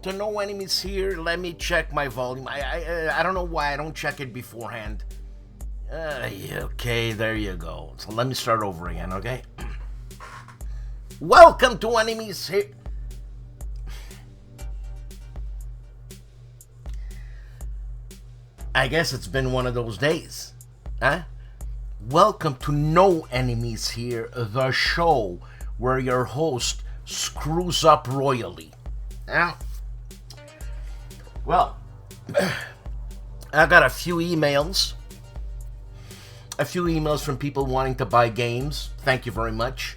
to No Enemies Here. Let me check my volume. I don't know why I don't check it beforehand. Okay, there you go. So let me start over again, okay? Welcome to Enemies Here. I guess it's been one of those days, huh? Welcome to No Enemies Here, the show where your host screws up royally. Yeah. Well, I got a few emails from people wanting to buy games. Thank you very much.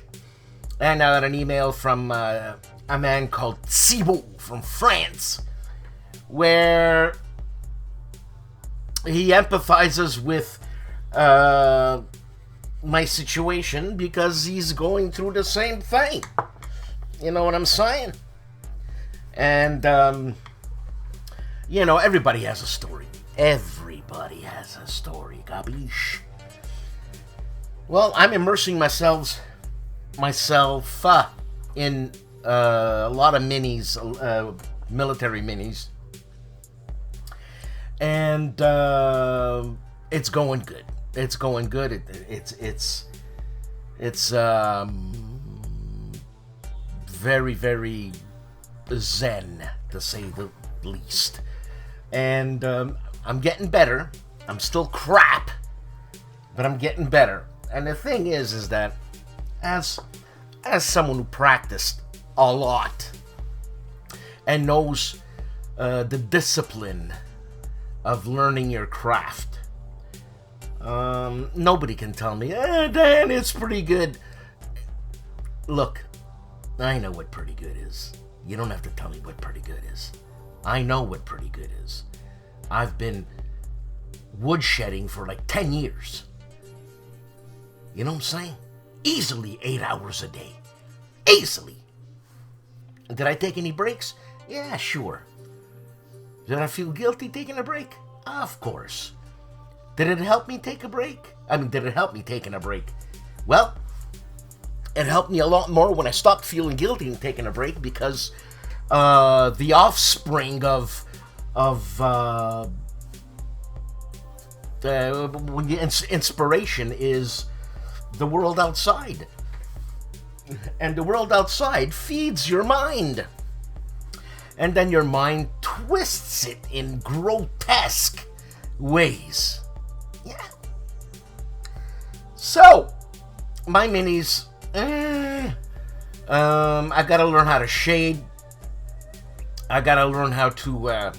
And I got an email from a man called Thibault from France, where he empathizes with my situation because he's going through the same thing. You know what I'm saying? And, everybody has a story. Everybody has a story, gabish. Well, I'm immersing myself in a lot of minis, military minis. And it's going good. It's going good. It's very, very zen, to say the least. And I'm getting better. I'm still crap, but I'm getting better. And the thing is that as someone who practiced a lot and knows the discipline of learning your craft, nobody can tell me, Dan, it's pretty good. Look, I know what pretty good is. You don't have to tell me what pretty good is. I know what pretty good is. I've been woodshedding for like 10 years. You know what I'm saying? Easily 8 hours a day. Easily. Did I take any breaks? Yeah, sure. Did I feel guilty taking a break? Of course. Did it help me take a break? Did it help me taking a break? Well, it helped me a lot more when I stopped feeling guilty and taking a break, because the offspring of inspiration is the world outside. And the world outside feeds your mind. And then your mind twists it in grotesque ways. Yeah. So, my minis, I gotta learn how to shade. I gotta learn how to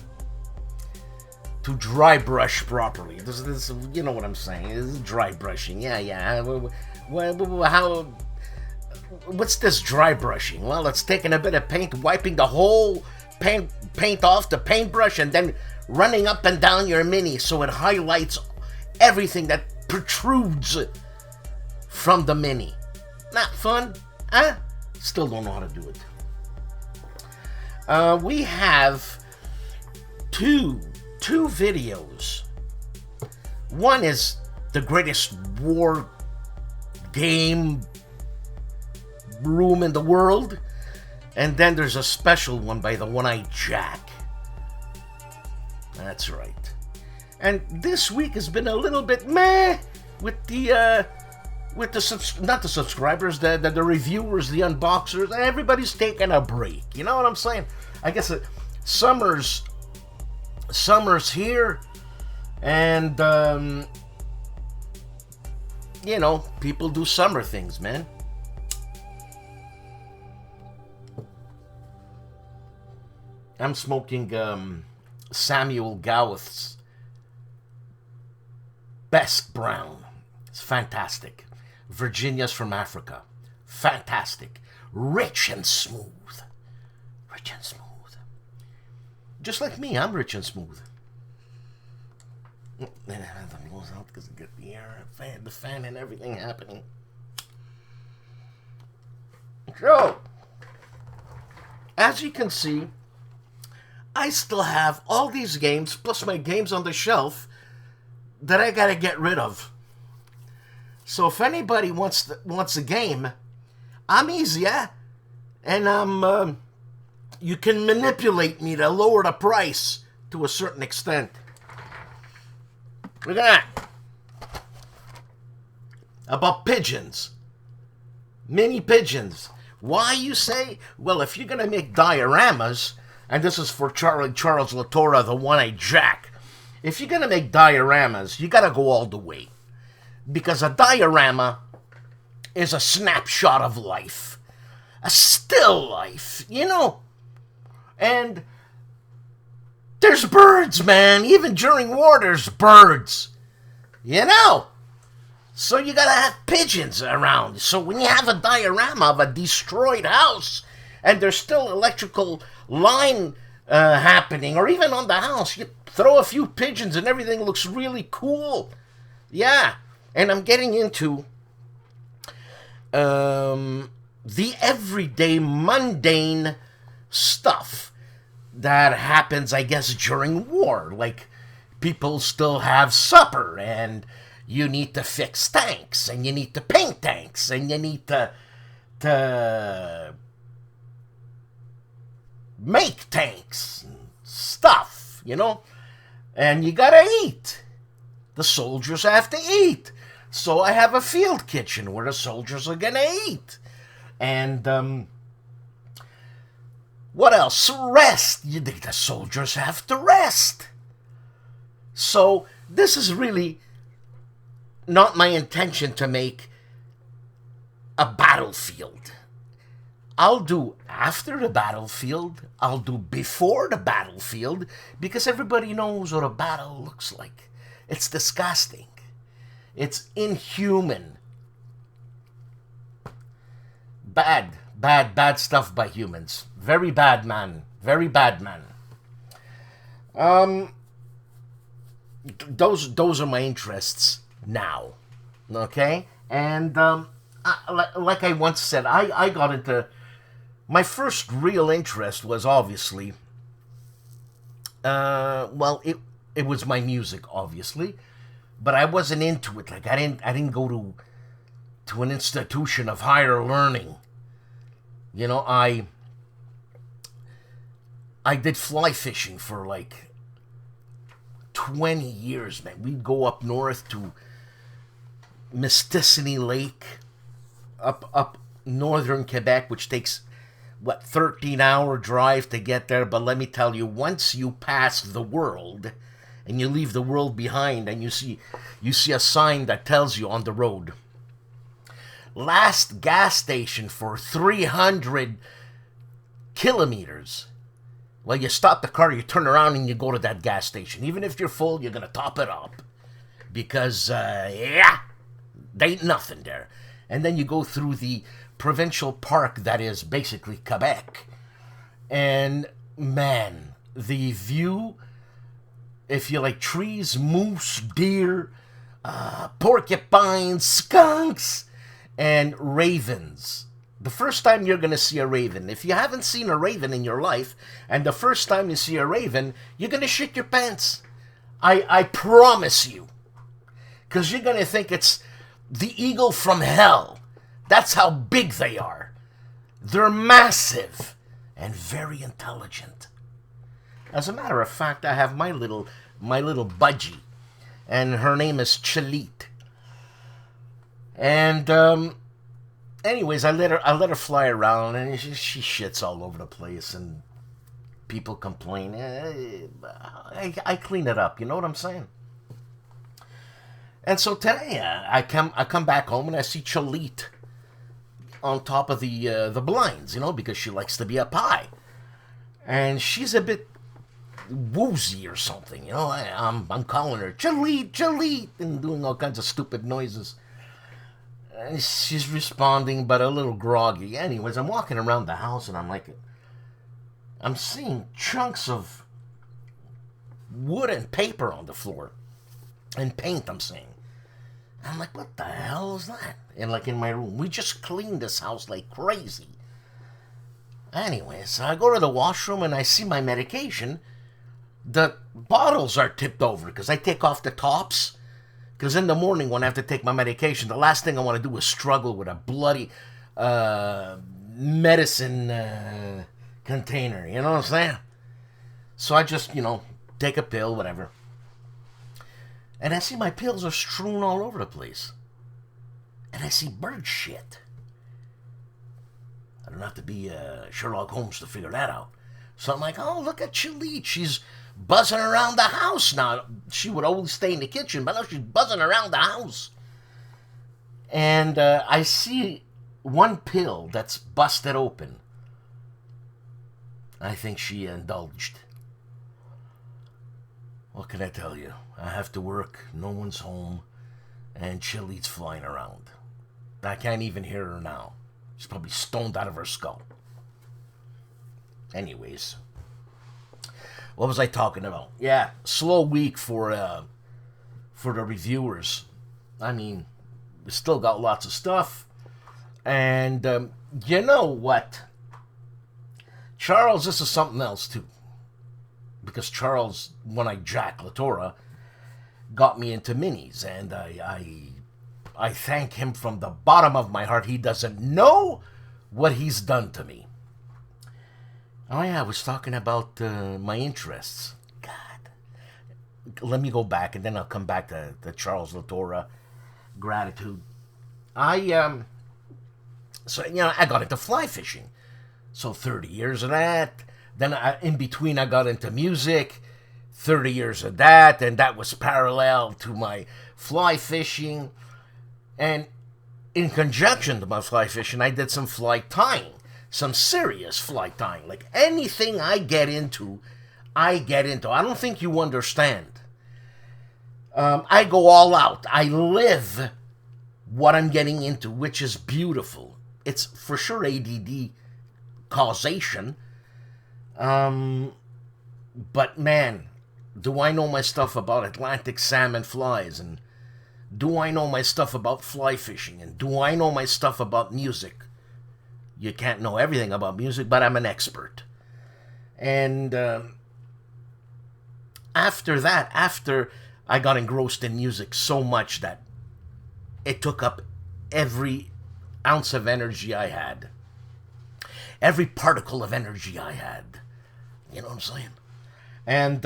dry brush properly. This, you know what I'm saying? This is dry brushing. Yeah. What's this dry brushing? Well, it's taking a bit of paint, wiping the whole paint off the paintbrush, and then running up and down your mini so it highlights everything that protrudes from the mini. Not fun, huh? Still don't know how to do it. We have two videos. One is the greatest war game room in the world, and then there's a special one by the One-Eyed Jack. That's right. And this week has been a little bit meh with the not the subscribers, the reviewers, the unboxers. Everybody's taking a break. You know what I'm saying? I guess summer's here, and people do summer things, man. I'm smoking Samuel Gawith's Best Brown. It's fantastic. Virginia's from Africa. Fantastic. Rich and smooth. Rich and smooth. Just like me, I'm rich and smooth. Then I have them blows out because I get the air, the fan and everything happening. So, as you can see, I still have all these games, plus my games on the shelf, that I gotta get rid of. So if anybody wants a game, I'm easy, yeah? And you can manipulate me to lower the price to a certain extent. Look at that. About pigeons. Mini pigeons. Why, you say? Well, if you're going to make dioramas, and this is for Charles Latorre, the One-Eyed Jack, if you're going to make dioramas, you got to go all the way. Because a diorama is a snapshot of life. A still life, you know. And there's birds, man. Even during war, there's birds. You know. So you gotta have pigeons around. So when you have a diorama of a destroyed house, and there's still electrical line happening, or even on the house, you throw a few pigeons and everything looks really cool. Yeah. And I'm getting into the everyday, mundane stuff that happens, I guess, during war. Like, people still have supper, and you need to fix tanks, and you need to paint tanks, and you need to make tanks and stuff, you know? And you gotta eat. The soldiers have to eat. So I have a field kitchen where the soldiers are gonna eat. And, what else? Rest. The soldiers have to rest. So this is really not my intention to make a battlefield. I'll do after the battlefield. I'll do before the battlefield, because everybody knows what a battle looks like. It's disgusting. It's inhuman. Bad stuff by humans. Very bad, man. Very bad, man. Those are my interests now. Okay? And, like I once said, I got into... My first real interest was obviously... well, it was my music, obviously. But I wasn't into it. Like, I didn't go to an institution of higher learning. You know, I did fly fishing for like 20 years, man. We'd go up north to Mistissini Lake, up northern Quebec, which takes, 13-hour drive to get there. But let me tell you, once you pass the world and you leave the world behind, and you see a sign that tells you on the road, last gas station for 300 kilometers. Well, you stop the car, you turn around, and you go to that gas station. Even if you're full, you're going to top it up. Because, there ain't nothing there. And then you go through the provincial park that is basically Quebec. And, man, the view, if you like trees, moose, deer, porcupines, skunks, and ravens. The first time you're going to see a raven, if you haven't seen a raven in your life, and the first time you see a raven, you're going to shit your pants. I promise you. Because you're going to think it's the eagle from hell. That's how big they are. They're massive and very intelligent. As a matter of fact, I have my little budgie, and her name is Chalit. And, anyways, I let her fly around, and she shits all over the place, and people complain. I clean it up, you know what I'm saying? And so today, I come back home, and I see Chalit on top of the blinds, you know, because she likes to be up high. And she's a bit woozy or something, you know. I'm calling her, Chalit, and doing all kinds of stupid noises. And she's responding, but a little groggy. Anyways, I'm walking around the house, and I'm seeing chunks of wood and paper on the floor. And paint, I'm saying. I'm like, what the hell is that? And like in my room, we just cleaned this house like crazy. Anyways, I go to the washroom, and I see my medication. The bottles are tipped over, because I take off the tops. Because in the morning, when I have to take my medication, the last thing I want to do is struggle with a bloody medicine container. You know what I'm saying? So I just, take a pill, whatever. And I see my pills are strewn all over the place. And I see bird shit. I don't have to be Sherlock Holmes to figure that out. So I'm like, oh, look at Chalit. She's buzzing around the house now. She would always stay in the kitchen, but now she's buzzing around the house. And I see one pill that's busted open. I think she indulged. What can I tell you? I have to work, no one's home, and Chilit's flying around. I can't even hear her now. She's probably stoned out of her skull. Anyways, what was I talking about? Yeah, slow week for the reviewers. I mean, we still got lots of stuff. And you know what? Charles, this is something else too. Because Charles, when I Jack Latora, got me into minis, and I thank him from the bottom of my heart. He doesn't know what he's done to me. Oh yeah, I was talking about my interests. God. Let me go back, and then I'll come back to Charles Latora. Gratitude. I got into fly fishing. So 30 years of that. Then in between I got into music. 30 years of that, and that was parallel to my fly fishing. And in conjunction to my fly fishing, I did some fly tying. Some serious fly tying. Like anything I get into. I don't think you understand. I go all out. I live what I'm getting into, which is beautiful. It's for sure ADD causation. But man, do I know my stuff about Atlantic salmon flies, and do I know my stuff about fly fishing, and do I know my stuff about music? You can't know everything about music, but I'm an expert. And after I got engrossed in music so much that it took up every ounce of energy I had. Every particle of energy I had. You know what I'm saying? And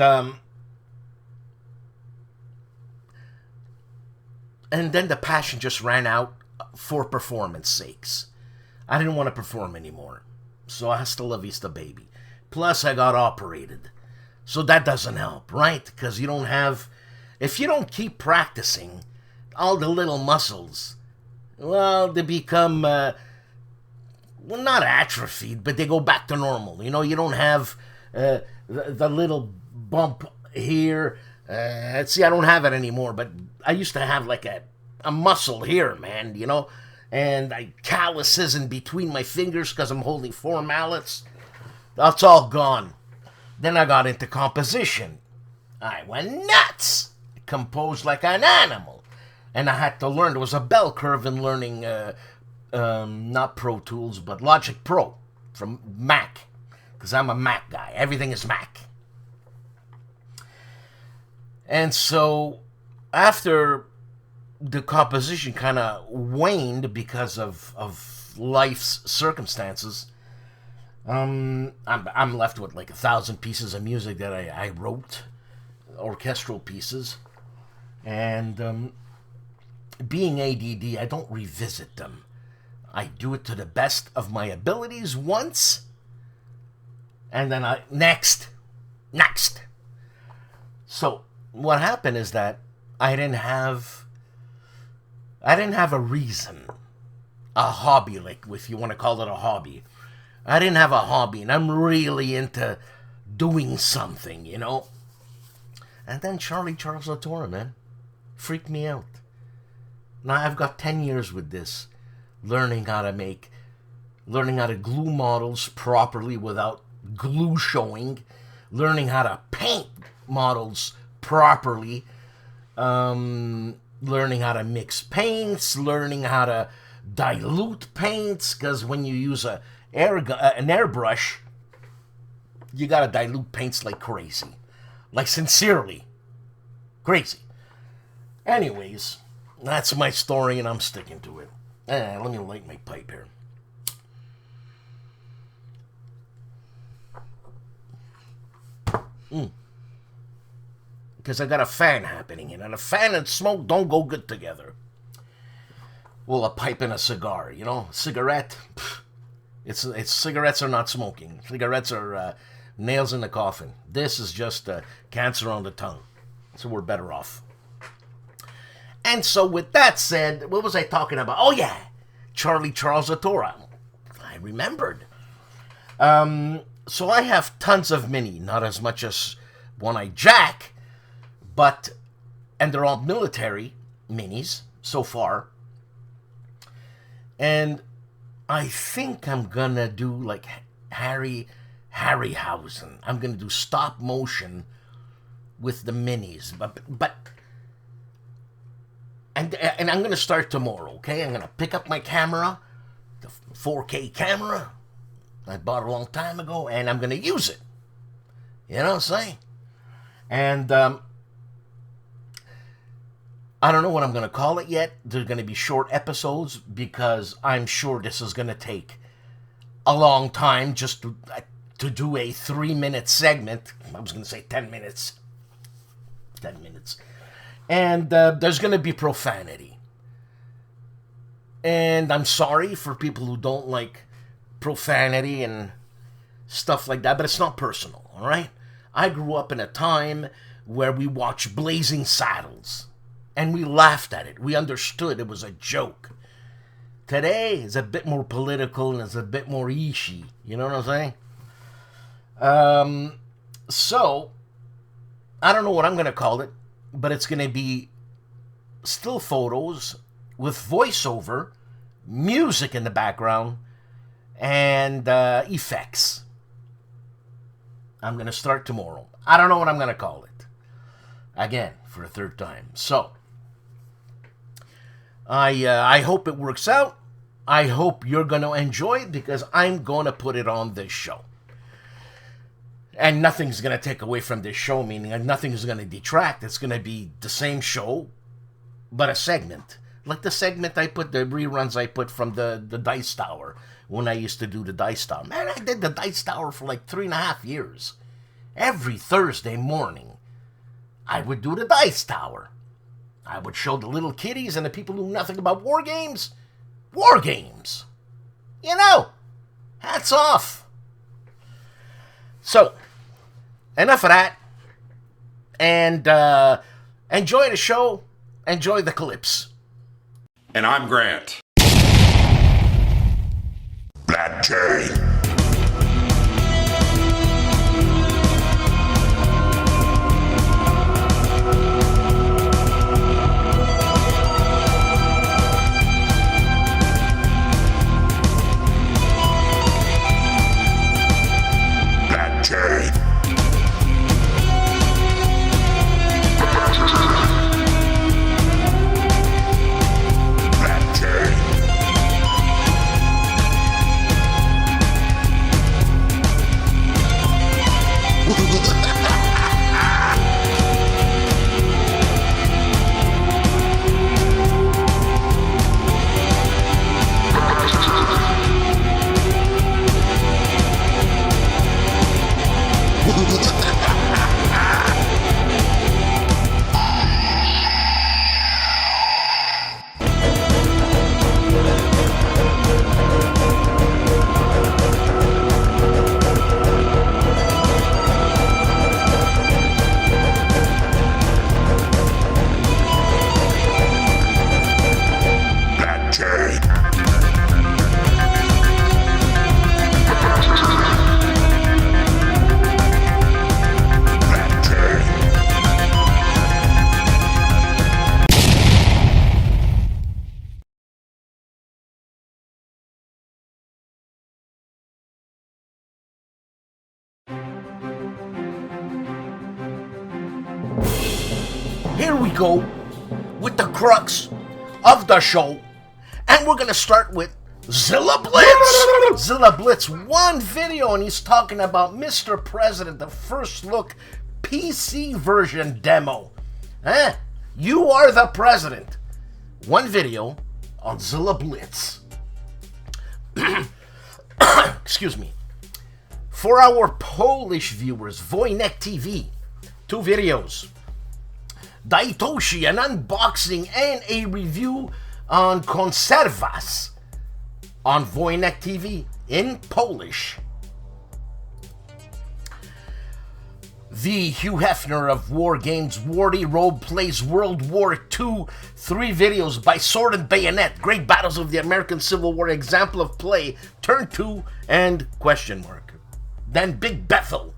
then the passion just ran out for performance sakes. I didn't want to perform anymore. So hasta la vista, baby. Plus, I got operated. So that doesn't help, right? Because you don't have... If you don't keep practicing, all the little muscles, well, they become... well, not atrophied, but they go back to normal. You know, you don't have the little bump here. See, I don't have it anymore, but I used to have like a muscle here, man, you know, and I calluses in between my fingers because I'm holding 4 mallets. That's all gone. Then I got into composition. I went nuts. I composed like an animal. And I had to learn. There was a bell curve in learning... not Pro Tools, but Logic Pro from Mac, because I'm a Mac guy. Everything is Mac. And so after the composition kind of waned because of life's circumstances, I'm left with like 1,000 pieces of music that I wrote, orchestral pieces, and being ADD, I don't revisit them. I do it to the best of my abilities once, and then next. So what happened is that I didn't have a reason, a hobby, like if you want to call it a hobby. I didn't have a hobby, and I'm really into doing something, you know. And then Charles Latora, man, freaked me out. Now I've got 10 years with this. Learning how to glue models properly without glue showing, learning how to paint models properly, learning how to mix paints, learning how to dilute paints, because when you use an airbrush, you gotta dilute paints like crazy, like sincerely crazy. Anyways, that's my story, and I'm sticking to it. Let me light my pipe here. Because I got a fan happening, and a fan and smoke don't go good together. Well, a pipe and a cigar, you know, cigarette. It's cigarettes are not smoking. Cigarettes are nails in the coffin. This is just cancer on the tongue. So we're better off. And so with that said, what was I talking about? Oh yeah, Charlie Charles Atora. I remembered. So I have tons of mini, not as much as One-Eyed Jack, and they're all military minis so far. And I think I'm gonna do like Harryhausen. I'm gonna do stop motion with the minis, and I'm gonna start tomorrow. Okay, I'm gonna pick up my camera, the 4K camera I bought a long time ago, and I'm gonna use it. You know what I'm saying? And I don't know what I'm going to call it yet. They're going to be short episodes because I'm sure this is going to take a long time just to do a 3-minute segment. I was going to say 10 minutes. 10 minutes. And there's going to be profanity. And I'm sorry for people who don't like profanity and stuff like that, but it's not personal, all right? I grew up in a time where we watched Blazing Saddles. And we laughed at it. We understood it was a joke. Today is a bit more political and it's a bit more ishy. You know what I'm saying? So, I don't know what I'm going to call it, but it's going to be still photos with voiceover, music in the background, and effects. I'm going to start tomorrow. I don't know what I'm going to call it. Again, for a third time. So, I hope it works out. I hope you're going to enjoy it because I'm going to put it on this show. And nothing's going to take away from this show, meaning nothing's going to detract. It's going to be the same show, but a segment. Like the segment I put, the reruns I put from the Dice Tower when I used to do the Dice Tower. Man, I did the Dice Tower for like 3.5 years. Every Thursday morning, I would do the Dice Tower. I would show the little kiddies and the people who knew nothing about war games. War games. You know, hats off. So, enough of that. And enjoy the show. Enjoy the clips. And I'm Grant. Black Jay. Here we go with the crux of the show, and we're gonna start with Zilla Blitz. Zilla Blitz, one video, and he's talking about Mr. President, the first look PC version demo. You are the president. One video on Zilla Blitz. Excuse me. For our Polish viewers, Wojennik TV, 2 videos. Daitoshi, an unboxing and a review on konservas on Wojennik TV in Polish. The Hugh Hefner of War Games, Wardy Role Plays World War II, 3 videos by Sword and Bayonet, Great Battles of the American Civil War, Example of Play, Turn 2, and question mark. Then Big Bethel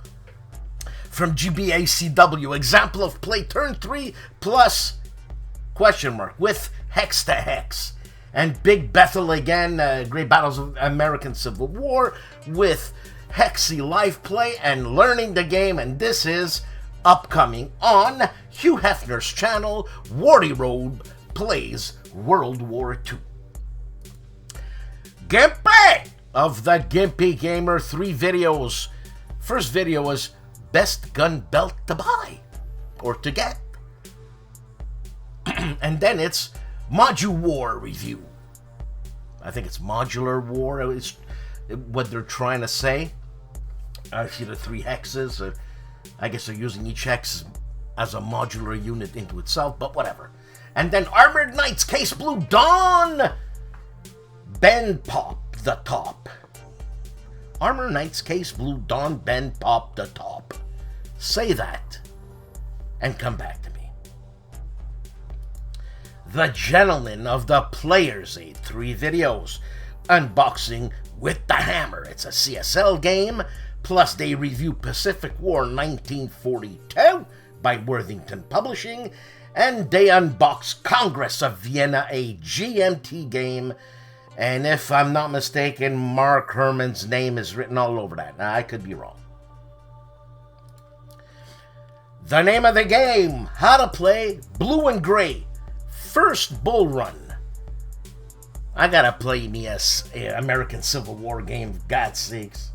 from GBACW, Example of Play, Turn 3, plus question mark, with Hex to Hex. And Big Bethel again, Great Battles of American Civil War, with Hexy Live Play and Learning the Game, and this is upcoming on Hugh Hefner's channel, Wardy Role Plays World War II. GIMPY of the GIMPY Gamer, 3 videos. First video was best gun belt to buy or to get. And then it's Module War review. I think it's Modular War is what they're trying to say. I see the 3 hexes. I guess they're using each hex as a modular unit into itself, but whatever. And then Armored Knights Case Blue Dawn Ben Pop the Top. Armored Knights Case Blue Dawn Ben Pop the Top. Say that and come back to me. The Gentleman of the Player's Aid, 3 videos. Unboxing with the Hammer. It's a CSL game. Plus they review Pacific War 1942 by Worthington Publishing. And they unbox Congress of Vienna, a GMT game. And if I'm not mistaken, Mark Herman's name is written all over that. Now, I could be wrong. The name of the game, how to play Blue and Gray. First Bull Run. I gotta play me a American Civil War game, for God's sakes.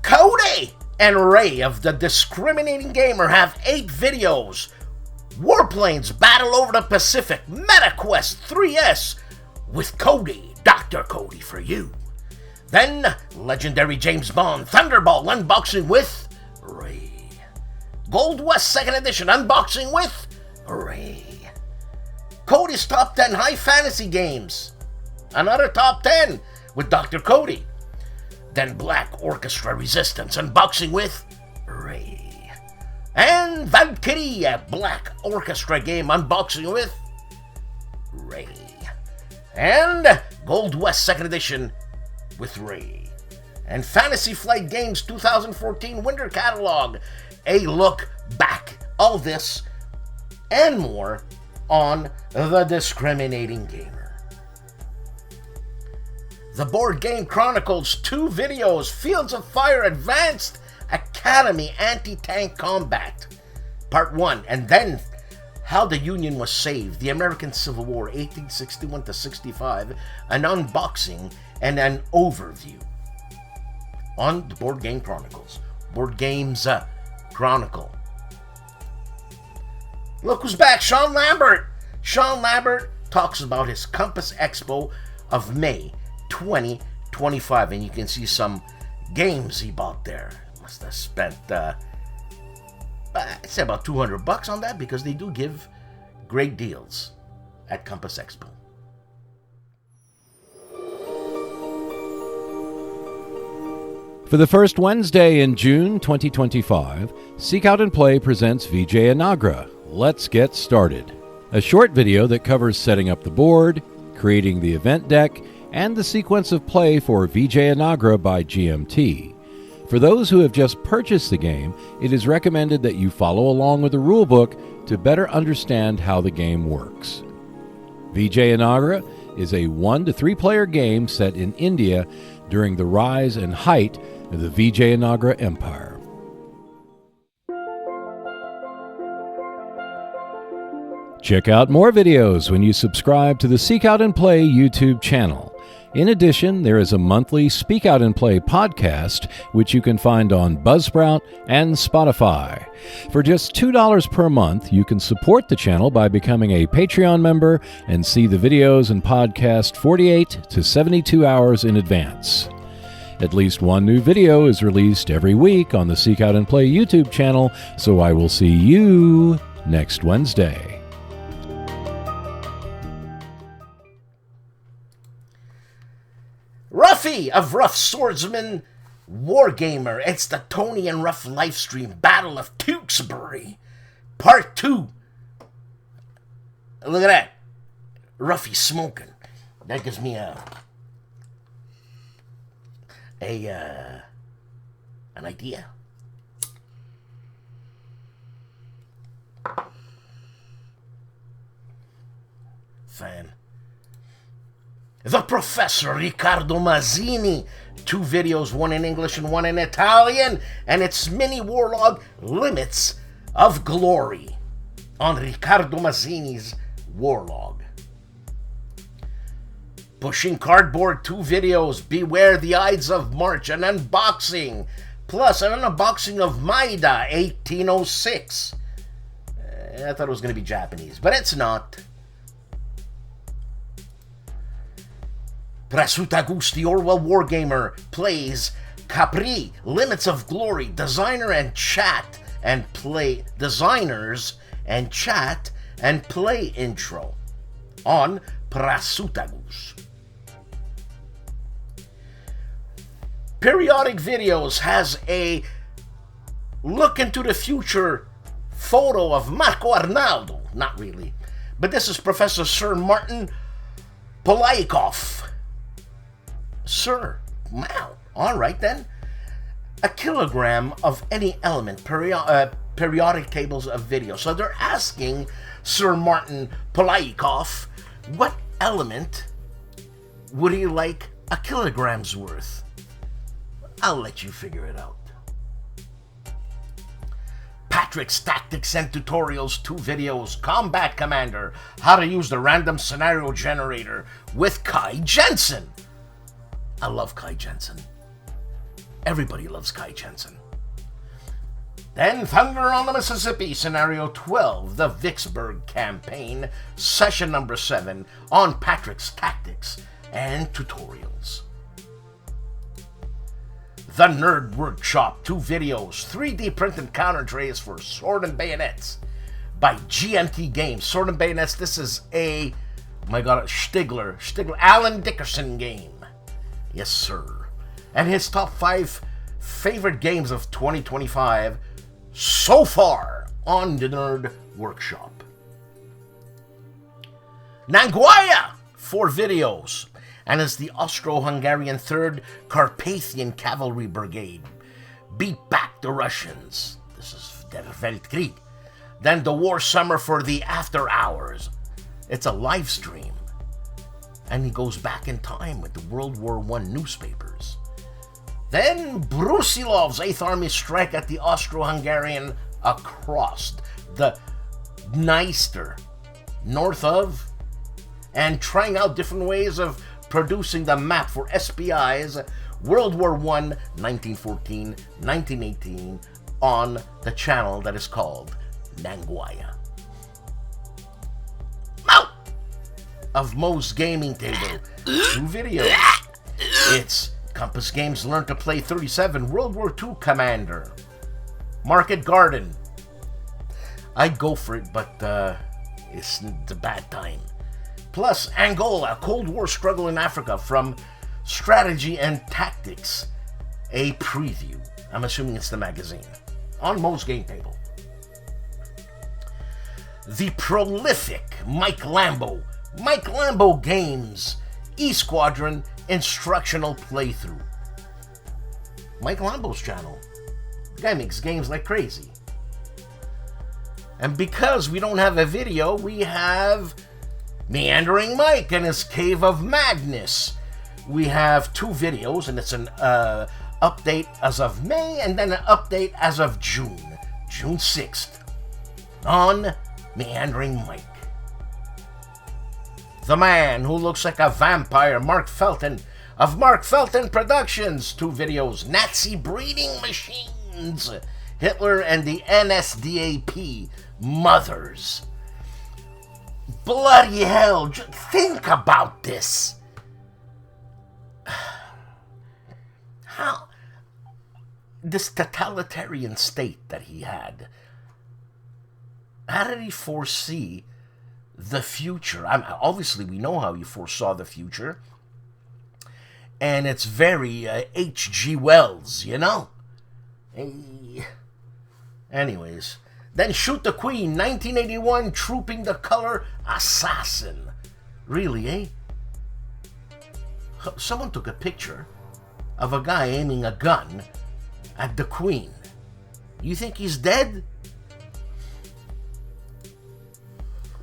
Cody and Ray of the Discriminating Gamer have 8 videos. Warplanes Battle Over the Pacific, MetaQuest 3S with Cody, Dr. Cody for you. Then Legendary James Bond Thunderball unboxing with Ray. Gold West 2nd Edition unboxing with Ray. Cody's Top 10 High Fantasy Games. Another Top 10 with Dr. Cody. Then Black Orchestra Resistance unboxing with Ray. And Valkyrie, a Black Orchestra game unboxing with Ray. And Gold West 2nd Edition with Ray. And Fantasy Flight Games 2014 Winter Catalog, a look back. All this and more on The Discriminating Gamer. The Board Game Chronicles 2 videos, Fields of Fire Advanced Academy Anti-Tank Combat, Part 1, and then How the Union Was Saved, the American Civil War 1861 to 65, an unboxing and an overview on the Board Game Chronicles. Board Games Chronicle. Look who's back, Sean Lambert. Sean Lambert talks about his Compass Expo of May 2025, and you can see some games he bought there. Must have spent I'd say about $200 on that, because they do give great deals at Compass Expo. For the first Wednesday in June 2025, Seek Out and Play presents VJ Anagra. Let's get started. A short video that covers setting up the board, creating the event deck, and the sequence of play for VJ Anagra by GMT. For those who have just purchased the game, it is recommended that you follow along with the rulebook to better understand how the game works. VJ Anagra is a 1 to 3 player game set in India during the rise and height of the VJ Anagra Empire. Check out more videos when you subscribe to the Seek Out and Play YouTube channel. In addition, there is a monthly Speak Out and Play podcast, which you can find on Buzzsprout and Spotify. For just $2 per month, you can support the channel by becoming a Patreon member and see the videos and podcast 48 to 72 hours in advance. At least one new video is released every week on the Seek Out and Play YouTube channel, so I will see you next Wednesday. Ruffy of Rough Swordsman Wargamer. It's the Tony and Ruff livestream Battle of Tewksbury Part 2. Look at that. Ruffy smoking. That gives me an idea. Fan. The Professor Riccardo Mazzini. 2 videos, one in English and one in Italian. And it's mini warlog Limits of Glory on Riccardo Mazzini's warlog. Pushing Cardboard 2 videos, Beware the Ides of March, an unboxing, plus an unboxing of Maida 1806. I thought it was going to be Japanese, but it's not. Prasutagusti Orwell Wargamer plays Capri, Limits of Glory, Designers and Chat and Play intro on Prasutagus. Periodic Videos has a look into the future photo of Marco Arnaldo. Not really, but this is Professor Sir Martin Polaikoff. Sir, wow, all right then. A kilogram of any element, periodic tables of video. So they're asking Sir Martin Polaikoff, what element would he like a kilogram's worth? I'll let you figure it out. Patrick's Tactics and Tutorials 2 videos, Combat Commander, how to use the random scenario generator with Kai Jensen. I love Kai Jensen. Everybody loves Kai Jensen. Then Thunder on the Mississippi, Scenario 12, the Vicksburg Campaign, Session number 7, on Patrick's Tactics and Tutorials. The Nerd Workshop, 2 videos, 3D printed counter trays for Sword and Bayonets by GMT Games. Sword and Bayonets, this is a, oh my god, Stigler, Alan Dickerson game. Yes, sir. And his top 5 favorite games of 2025 so far on the Nerd Workshop. Nanguaya, 4 videos. And it's the Austro-Hungarian 3rd Carpathian Cavalry Brigade. Beat back the Russians. This is Der Weltkrieg. Then the War Summer for the After Hours. It's a live stream. And he goes back in time with the World War I newspapers. Then Brusilov's 8th Army strike at the Austro-Hungarian across the Dniester, north of, and trying out different ways of producing the map for SPI's World War I, 1914, 1918, on the channel that is called Nanguaya. Of Mo's Gaming Table, 2 videos. It's Compass Games Learn to Play 37 World War II Commander. Market Garden. I'd go for it, but it's a bad time. Plus Angola, Cold War Struggle in Africa from Strategy and Tactics. A preview. I'm assuming it's the magazine. On Mo's Game Table. The prolific Mike Lambo Games E-Squadron Instructional Playthrough. Mike Lambo's channel. The guy makes games like crazy. And because we don't have a video, we have Meandering Mike and his Cave of Madness. We have 2 videos, and it's an update as of May and then an update as of June 6th, on Meandering Mike. The Man Who Looks Like a Vampire, Mark Felton, of Mark Felton Productions. 2 videos, Nazi Breeding Machines, Hitler and the NSDAP Mothers. Bloody hell, think about this. How? This totalitarian state that he had, how did he foresee the future? Obviously, we know how he foresaw the future. And it's very H.G. Wells, you know? Anyways. Then Shoot the Queen, 1981, Trooping the Color Assassin. Really, eh? Someone took a picture of a guy aiming a gun at the Queen. You think he's dead?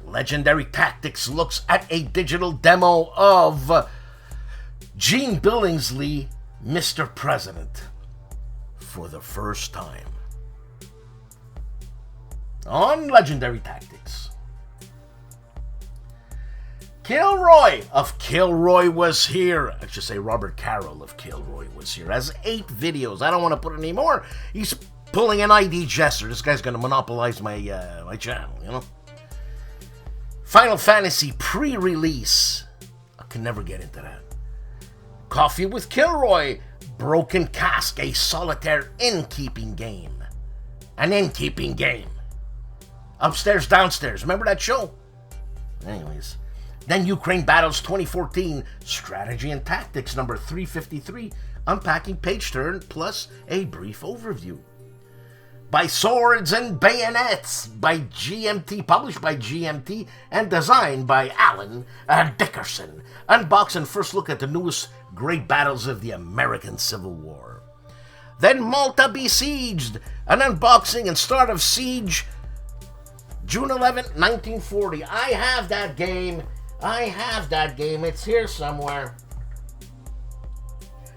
Legendary Tactics looks at a digital demo of Gene Billingsley, Mr. President, for the first time on Legendary Tactics. Kilroy of KilRoyWasHere, I should say Robert Carroll of KilRoyWasHere, has 8 videos. I don't want to put any more. He's pulling an ID Jester. This guy's going to monopolize my my channel, you know. Final Fantasy pre-release. I can never get into that. Coffee with Kilroy, Broken Cask, a Solitaire innkeeping game. An innkeeping game. Upstairs, Downstairs. Remember that show? Anyways. Then Ukraine Battles 2014, Strategy and Tactics number 353, unpacking page turn plus a brief overview. By Swords and Bayonets, by GMT, published by GMT, and designed by Alan Dickerson. Unbox and first look at the newest great battles of the American Civil War. Then Malta Besieged, an unboxing and start of Siege, June 11, 1940. I have that game. It's here somewhere.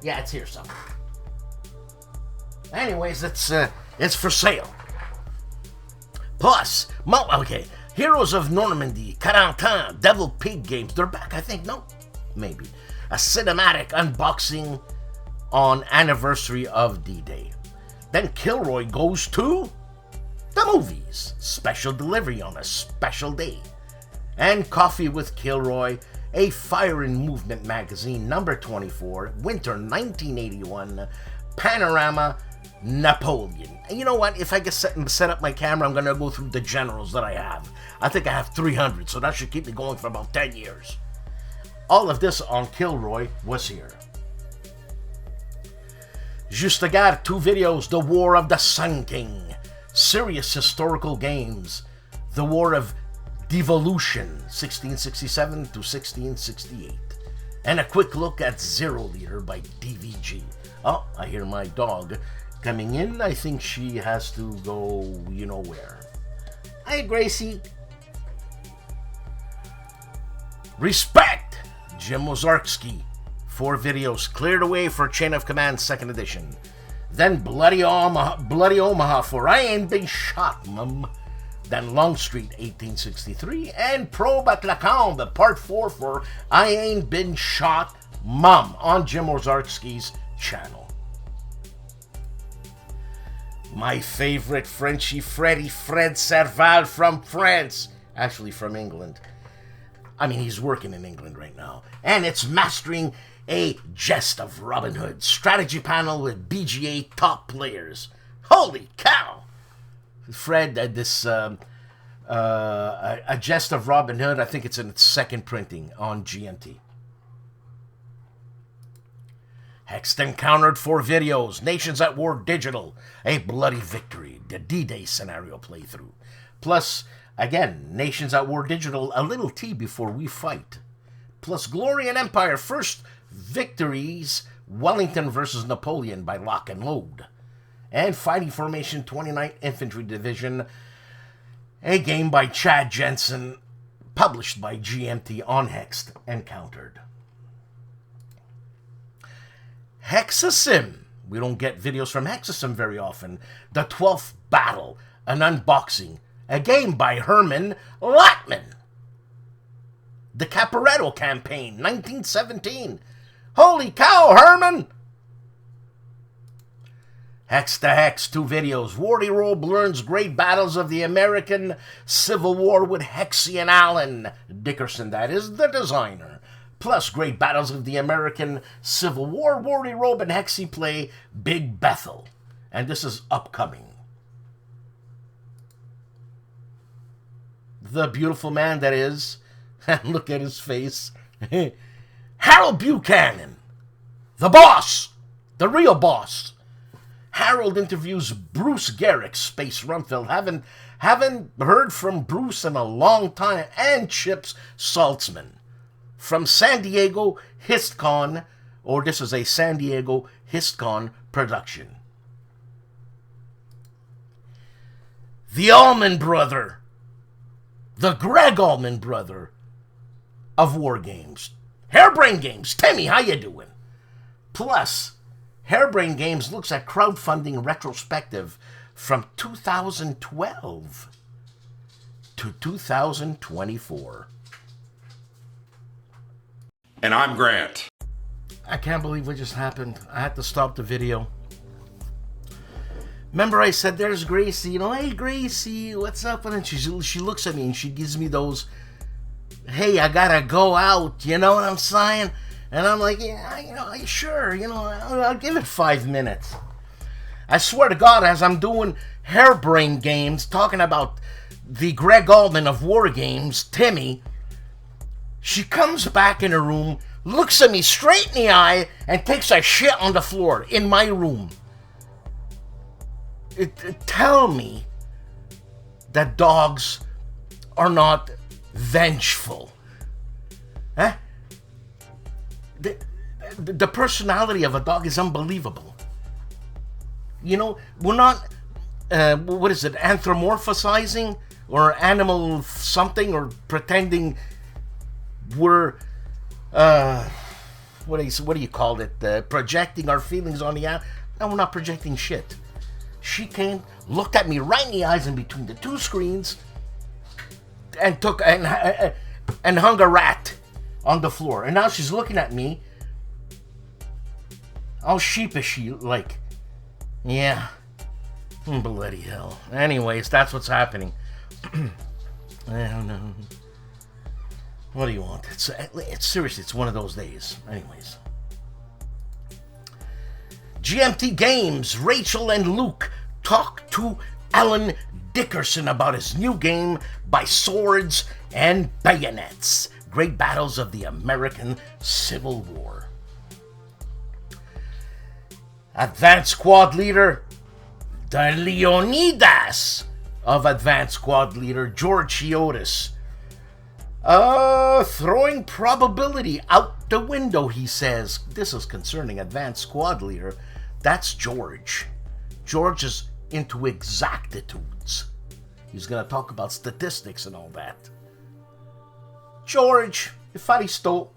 Yeah, it's here somewhere. Anyways, it's for sale. Plus, Heroes of Normandy, Calandale, Devil Pig games. They're back, I think. No? Maybe. A cinematic unboxing on anniversary of D-Day. Then Kilroy goes to the movies. Special delivery on a special day. And Coffee with Kilroy, a Fire and Movement magazine, number 24, winter 1981, Panorama, Napoleon. And you know what? If I get set up my camera, I'm going to go through the generals that I have. I think I have 300, so that should keep me going for about 10 years. All of this on KilRoyWasHere. Juste Garde, 2 videos, The War of the Sun King, serious historical games, The War of Devolution, 1667 to 1668, and a quick look at Zero Leader by DVG. Oh, I hear my dog coming in. I think she has to go, you know where. Hi, Gracie. Respect! Jim Ozarski, 4 videos cleared away for Chain of Command 2nd edition. Then Bloody Omaha for I Ain't Been Shot, Mum. Then Longstreet 1863 and Probe at Lacombe Part 4 for I Ain't Been Shot, Mum on Jim Ozarski's channel. My favorite Frenchy Freddy, Fred Serval from France, actually from England. I mean, he's working in England right now. And it's Mastering a Jest of Robin Hood strategy panel with BGA top players. Holy cow! Fred, A Jest of Robin Hood, I think it's in its 2nd printing on GMT. Hexed Encountered 4 videos, Nations at War Digital, A Bloody Victory, the D-Day scenario playthrough. Plus, again, Nations at War Digital, A Little Tea Before We Fight. Plus Glory and Empire, First Victories, Wellington versus Napoleon by Lock and Load. And Fighting Formation 29th Infantry Division, a game by Chad Jensen, published by GMT on Hexed Encountered. Hexesim. We don't get videos from Hexesim very often. The 12th Battle, an unboxing, a game by Herman Latman. The Caporetto Campaign, 1917. Holy cow, Herman! Hex to Hex, 2 videos. Wardy Robe learns great battles of the American Civil War with Hexie and Alan Dickerson, that is the designer. plus great battles of the American Civil War, Worry Robe, and Hexy play Big Bethel. And this is upcoming. The beautiful man that is, and look at his face, Harold Buchanan, the boss, the real boss. Harold interviews Bruce Garrick, Space Rumfield. Haven't heard from Bruce in a long time. And Chips Saltzman from San Diego HistCon, or this is a San Diego HistCon production. The Allman brother, the Greg Allman brother of War Games. Harebrained Games, Timmy, how you doing? Plus, Harebrained Games looks at crowdfunding retrospective from 2012 to 2024. And I'm Grant. I can't believe what just happened. I had to stop the video. Remember I said, there's Gracie, you know, hey Gracie, what's up? And then she looks at me and she gives me those, hey, I gotta go out, you know what I'm saying? And I'm like, yeah, you know, sure, you know, I'll give it 5 minutes. I swear to God, as I'm doing Harebrained Games, talking about the Greg Allman of War Games, Timmy, she comes back in her room, looks at me straight in the eye, and takes a shit on the floor in my room. Tell me that dogs are not vengeful. Huh? The personality of a dog is unbelievable. You know, we're not, what is it, anthropomorphizing or animal something, or pretending we're, what do you call it, projecting our feelings on the animal. No, we're not projecting shit. She came, looked at me right in the eyes in between the two screens, and took and hung a rat on the floor. And now she's looking at me, all sheepishly, like, yeah, bloody hell. Anyways, that's what's happening. I don't know. What do you want? It's seriously, it's one of those days. Anyways. GMT Games, Rachel and Luke talk to Alan Dickerson about his new game by Swords and Bayonets. Great battles of the American Civil War. Advanced Squad Leader, the Leonidas of Advanced Squad Leader, George Chiotis. Throwing probability out the window, he says. This is concerning Advanced Squad Leader. That's George. George is into exactitudes. He's going to talk about statistics and all that. George, if I stole.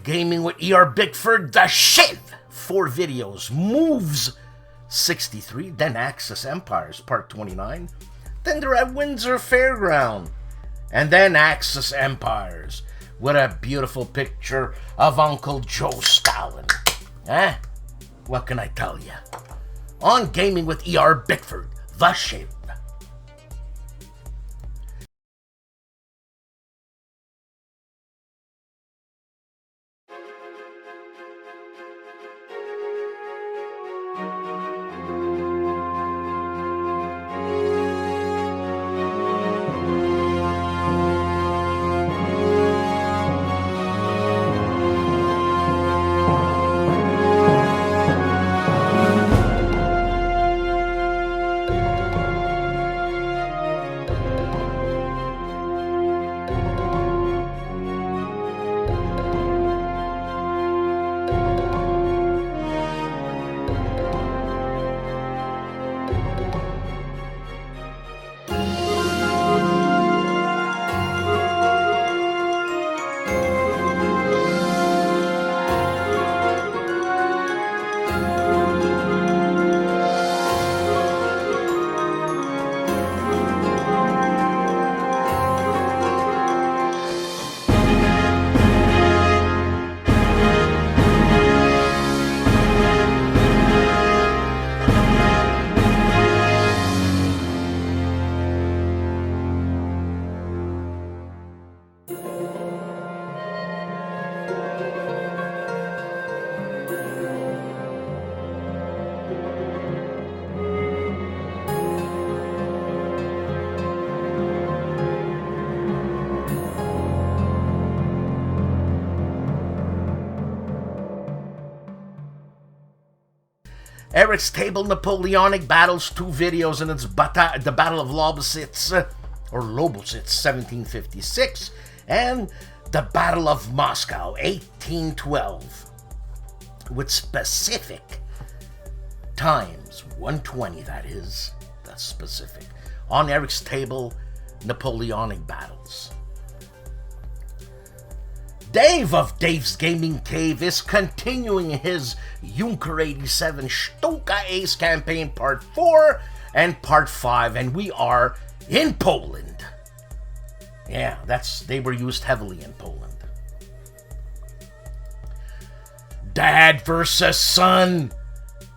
Gaming with E.R. Bickford, the Shiv. 4 videos. Moves 63. Then Axis Empires, part 29. Then they're at Windsor Fairground. And then Axis Empires. What a beautiful picture of Uncle Joe Stalin. Eh? What can I tell you? On Gaming with E.R. Bickford, the Shiv. Eric's Table Napoleonic Battles, 2 videos, and it's the Battle of Lobositz, or Lobositz, 1756, and the Battle of Moscow, 1812, with specific times, 1:20, that is, that's specific, on Eric's Table Napoleonic Battles. Dave of Dave's Gaming Cave is continuing his Junker 87 STUKAJOE campaign Part 4 and Part 5, and we are in Poland. Yeah, they were used heavily in Poland. Dad versus son.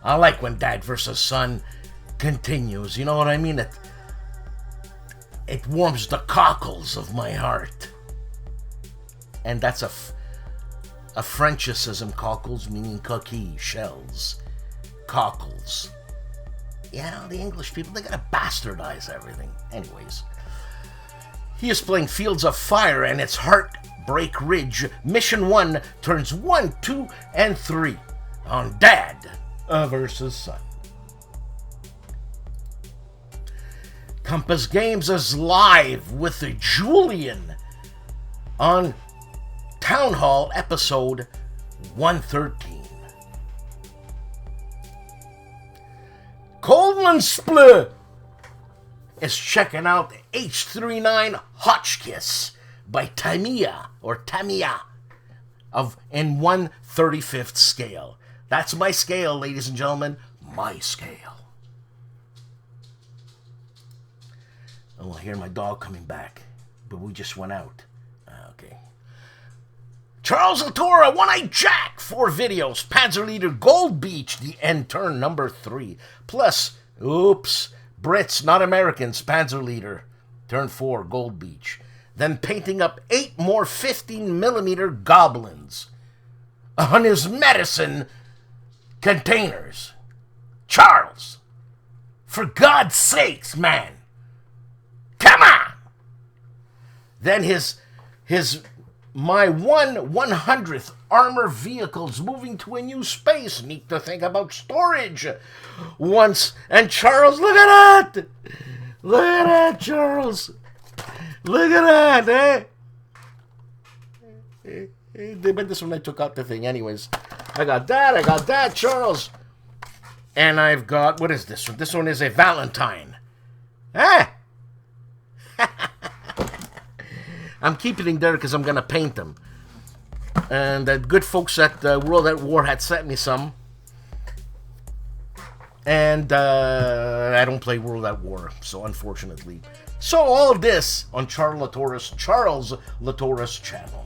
I like when Dad versus son continues, you know what I mean? It warms the cockles of my heart. And that's a Frenchicism, cockles, meaning cookie, shells, cockles. Yeah, the English people, they gotta bastardize everything. Anyways, he is playing Fields of Fire, and it's Heartbreak Ridge. Mission 1, turns 1, 2, and 3 on Dad versus Son. Compass Games is live with Julian on Town Hall episode 113. HOLLANDSPIELE is checking out H39 Hotchkiss by Tamiya in 1/35 scale. That's my scale, ladies and gentlemen, my scale. Oh, I hear my dog coming back, but we just went out. Okay. Charles Latour, One-Eyed Jack, 4 videos. Panzerleader Gold Beach, the end turn number 3. Plus, Brits, not Americans, Panzerleader, turn 4, Gold Beach. Then painting up 8 more 15mm goblins on his medicine containers. Charles, for God's sakes, man. Come on! Then my 1/100th armor vehicles moving to a new space. Need to think about storage once. And Charles, look at that! Look at that, Charles! Look at that, eh? But this one I took out the thing anyways. I got that, Charles. And I've got, what is this one? This one is a Valentine. Eh? I'm keeping it there because I'm going to paint them. And the good folks at World at War had sent me some. And I don't play World at War, so unfortunately. So all this on Charles Latour's channel.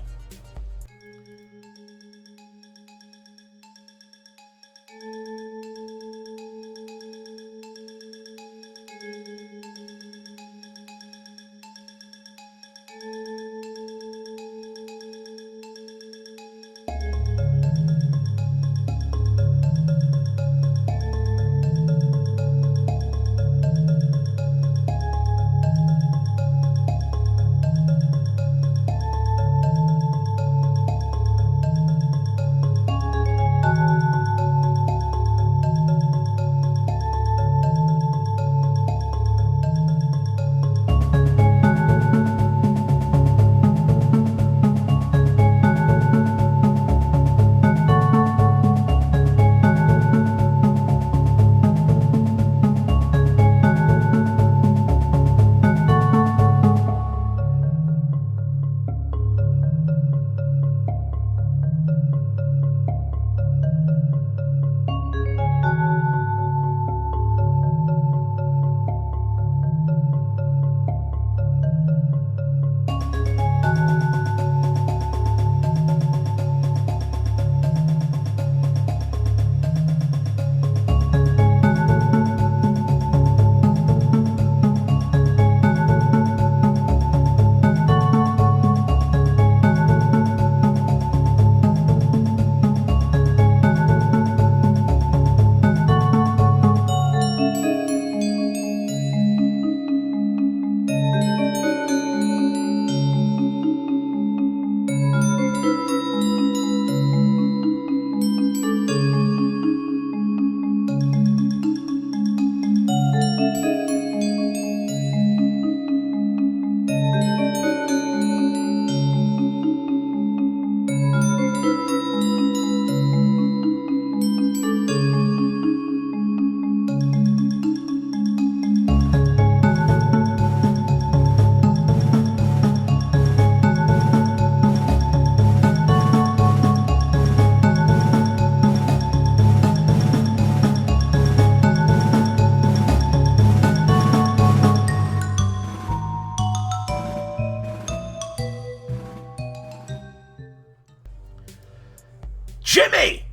Jimmy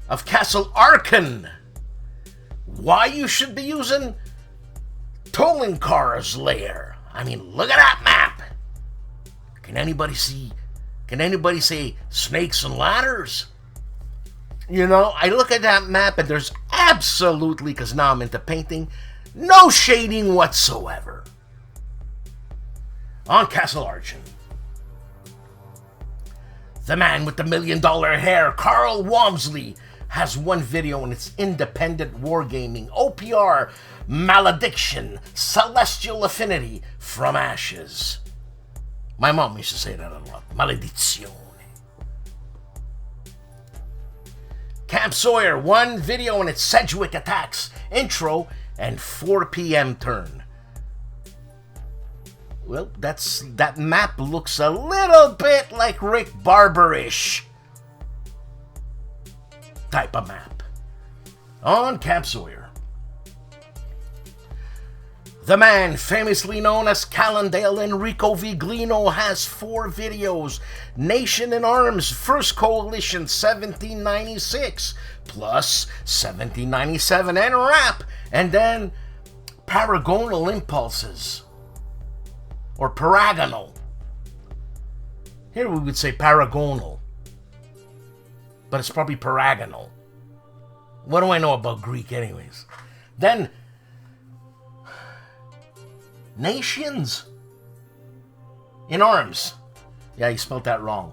of Castle Arkan. Why you should be using tolling cars LAIR. I mean, look at that map. Can anybody say snakes and ladders? You know, I look at that map and there's absolutely, because now I'm into painting, no shading whatsoever. On Castle Arkan, the man with the $1 million hair, Carl Walmsley, has one video in its independent wargaming OPR Malediction Celestial Affinity from Ashes. My mom used to say that a lot. Maledizione. Camp Sawyer, one video in its Sedgwick Attacks intro and 4 p.m. turn. Well, that map looks a little bit like Rick Barber-ish type of map. On Camp Sawyer, the man famously known as Calandale Enrico Viglino has 4 videos. Nation in Arms, First Coalition 1796, plus 1797 and Rap, and then Paragonal Impulses, or Paragonal. Here we would say Paragonal, but it's probably Paragonal. What do I know about Greek anyways? Then, Nations in Arms. Yeah, you spelled that wrong.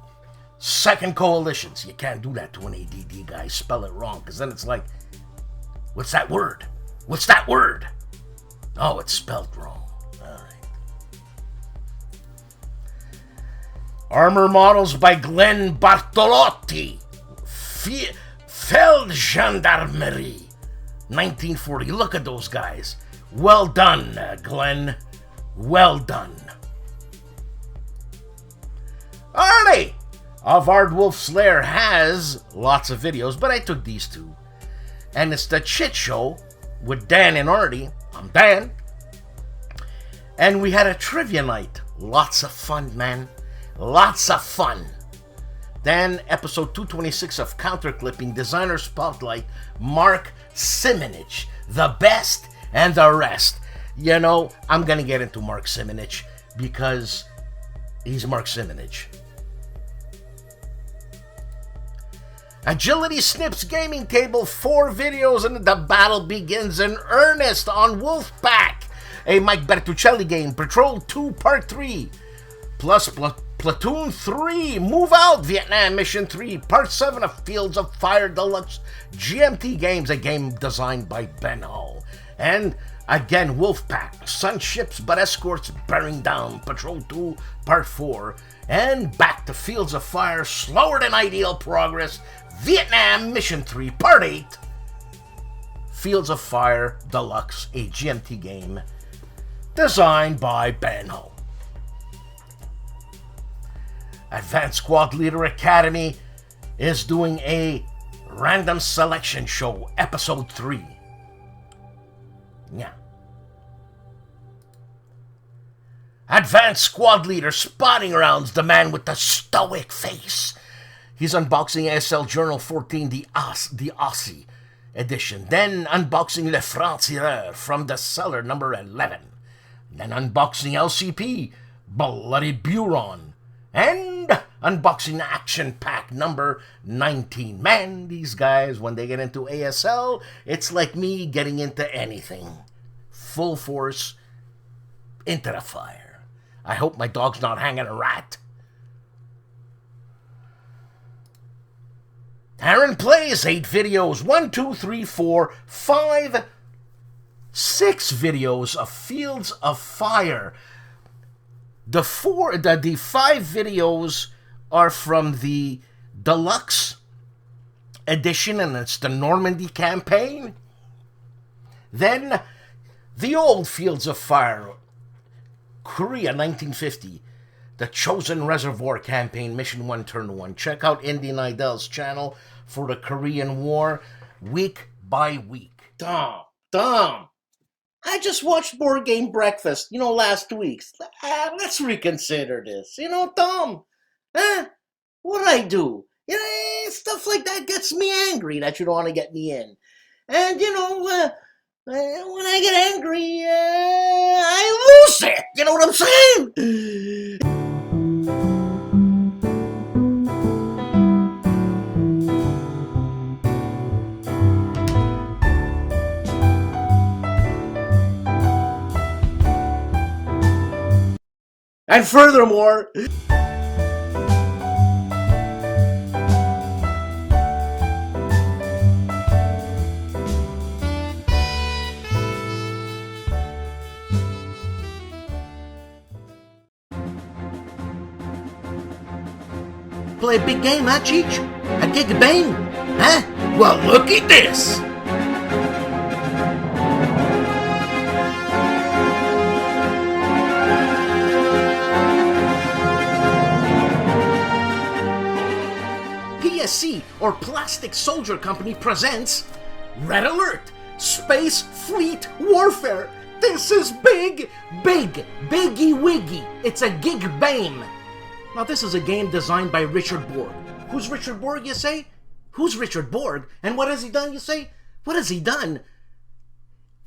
Second Coalitions. You can't do that to an ADD guy. Spell it wrong, because then it's like, what's that word? What's that word? Oh, it's spelled wrong. All right. Armor models by Glenn Bartolotti. Feld Gendarmerie. 1940. Look at those guys. Well done, Glenn. Well done. Arnie of ARDWULF'S Lair has lots of videos, but I took these 2. And it's the Chit Show with Dan and Artie. I'm Dan. And we had a trivia night. Lots of fun, man. Lots of fun. Then episode 226 of Counterclipping, Designer Spotlight, Mark Simonich, the best and the rest. You know, I'm going to get into Mark Simonich because he's Mark Simonich. Agility Snips Gaming Table, 4 videos, and the battle begins in earnest on Wolfpack, a Mike Bertuccelli game, Patrol 2 Part 3, plus Platoon 3, Move Out, Vietnam Mission 3, Part 7 of Fields of Fire Deluxe GMT Games, a game designed by Ben Hull. And again, Wolfpack, Sunships but Escorts Bearing Down, Patrol 2, Part 4, and back to Fields of Fire, Slower Than Ideal Progress, Vietnam Mission 3, Part 8, Fields of Fire Deluxe, a GMT game designed by Ben Hull. Advanced Squad Leader Academy is doing a random selection show, episode 3. Yeah. Advanced Squad Leader Spotting Rounds, the man with the stoic face. He's unboxing ASL Journal 14, the Aussie edition. Then unboxing Le Francireur from the cellar number 11. Then unboxing LCP, Bloody Buron. And unboxing Action Pack number 19. Man, these guys, when they get into ASL, it's like me getting into anything. Full force, into the fire. I hope my dog's not hanging a rat. Aaron plays 8 videos. 1, 2, 3, 4, 5, 6 videos of Fields of Fire. The 5 videos are from the deluxe edition, and it's the Normandy campaign. Then the old Fields of Fire, Korea 1950, the Chosen Reservoir campaign, Mission 1, Turn 1. Check out Indy Nidell's channel for the Korean War, week by week. Tom, I just watched Board Game Breakfast, last week. Let's reconsider this. Tom, what'd I do? You know, stuff like that gets me angry that you don't want to get me in. And, when I get angry, I lose it. You know what I'm saying? And furthermore, play a big game, huh, Cheech? A gig of bang? Huh? Well, look at this! PSC, or Plastic Soldier Company, presents Red Alert! Space Fleet Warfare! This is big, biggie wiggy! It's a gig bang! Now this is a game designed by Richard Borg. Who's Richard Borg, you say? Who's Richard Borg? And what has he done, you say? What has he done?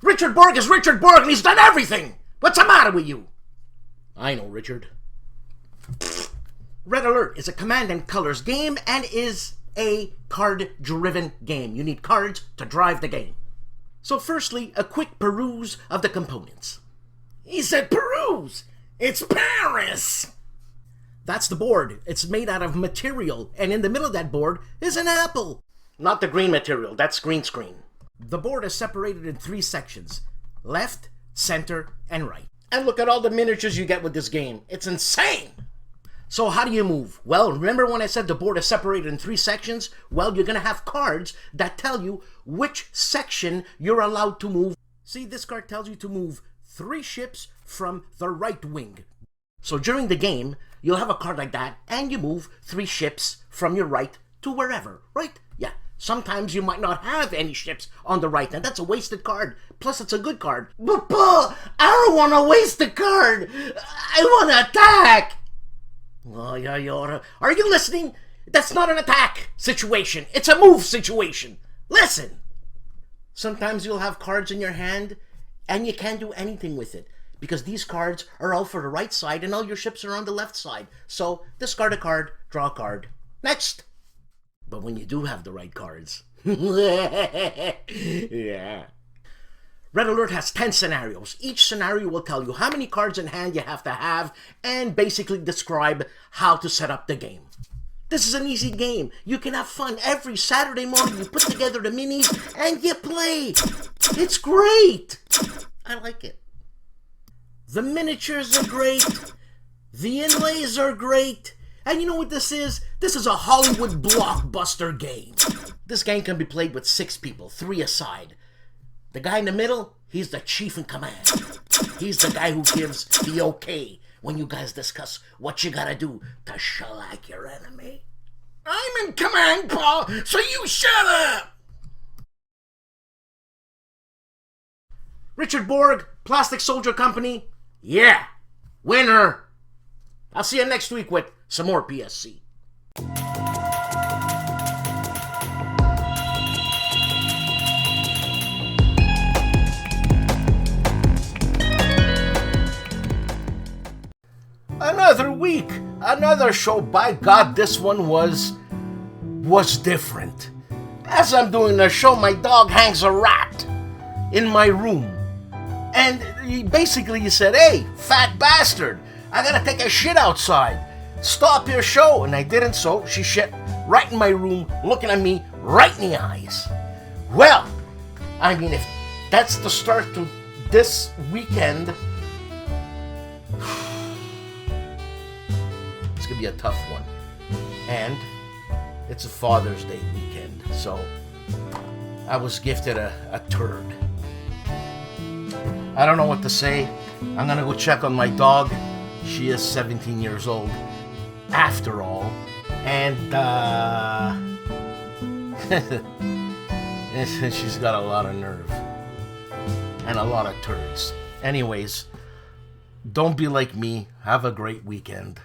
Richard Borg is Richard Borg and he's done everything! What's the matter with you? I know, Richard. Red Alert is a Command and Colors game and is a card-driven game. You need cards to drive the game. So firstly, a quick peruse of the components. He said peruse! It's Paris! That's the board. It's made out of material, and in the middle of that board is an apple. Not the green material, that's green screen. The board is separated in 3 sections: left, center, and right. And look at all the miniatures you get with this game. It's insane! So how do you move? Well, remember when I said the board is separated in 3 sections? Well, you're gonna have cards that tell you which section you're allowed to move. See, this card tells you to move 3 ships from the right wing. So during the game, you'll have a card like that, and you move 3 ships from your right to wherever, right? Yeah. Sometimes you might not have any ships on the right, and that's a wasted card. Plus, it's a good card. But, Paul, I don't want to waste the card. I want to attack. Oh, yeah, you oughta. Are you listening? That's not an attack situation. It's a move situation. Listen. Sometimes you'll have cards in your hand, and you can't do anything with it, because these cards are all for the right side and all your ships are on the left side. So discard a card, draw a card. Next! But when you do have the right cards... yeah. Red Alert has 10 scenarios. Each scenario will tell you how many cards in hand you have to have and basically describe how to set up the game. This is an easy game. You can have fun every Saturday morning. You put together the minis and you play. It's great. I like it. The miniatures are great. The inlays are great. And you know what this is? This is a Hollywood blockbuster game. This game can be played with 6 people, 3 aside. The guy in the middle, he's the chief in command. He's the guy who gives the okay when you guys discuss what you gotta do to shellac your enemy. I'm in command, Paul, so you shut up! Richard Borg, Plastic Soldier Company, yeah, winner. I'll see you next week with some more PSC. Another week, another show. By God, this one was different. As I'm doing the show, my dog hangs a rat in my room. And he said, "Hey, fat bastard, I gotta take a shit outside. Stop your show." And I didn't, so she shit right in my room, looking at me right in the eyes. Well, I mean, if that's the start to this weekend, it's gonna be a tough one. And it's a Father's Day weekend, so I was gifted a turd. I don't know what to say. I'm gonna go check on my dog. She is 17 years old, after all. And, she's got a lot of nerve. And a lot of turds. Anyways, don't be like me. Have a great weekend.